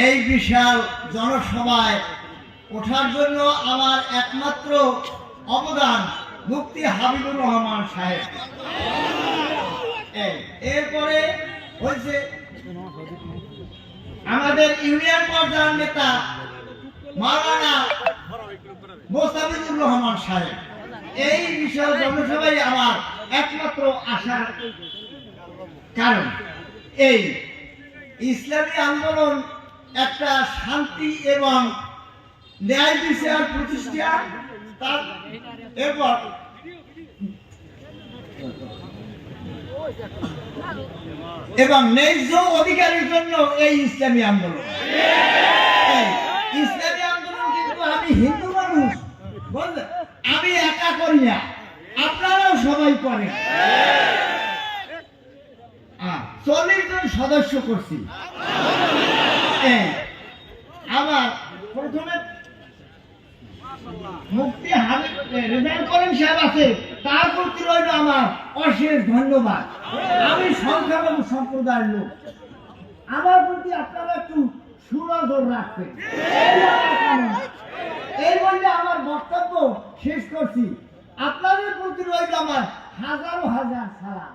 এই বিশাল জনসভায় ওঠার জন্য আমার একমাত্র অবদান মুফতি হাবিবুর রহমান সাহেব। এরপরে হয়েছে আমাদের ইউনিয়ন পর্যায়ের নেতা মাওলানা মোস্তাফিজুর রহমান সাহেব। এই বিশাল জনসভায় আমার একমাত্র আশার কারণ এই ইসলামী আন্দোলন একটা শান্তি এবং ন্যায় বিচার প্রতিষ্ঠা, তার এরপর এবং ন্যায্য অধিকারের জন্য এই ইসলামী আন্দোলন। ইসলামী আন্দোলন কিন্তু আমি হিন্দু মানুষ, বুঝলেন, আমি একা করি না, আপনারাও সবাই করেন। 40 জন সদস্য করছি। আবার প্রথমে মুফতি হাবিব রেজাউল করিম সাহেব আছে, তার প্রতি রইল আমার অশেষ ধন্যবাদ। আমি সংখ্যালঘু সম্প্রদায়ের লোক, আমার প্রতি আপনারা একটু সুনজর রাখবেন, এই বলে আমার বক্তব্য শেষ করছি। আপনাদের প্রতি রইল আমার হাজার হাজার সালাম।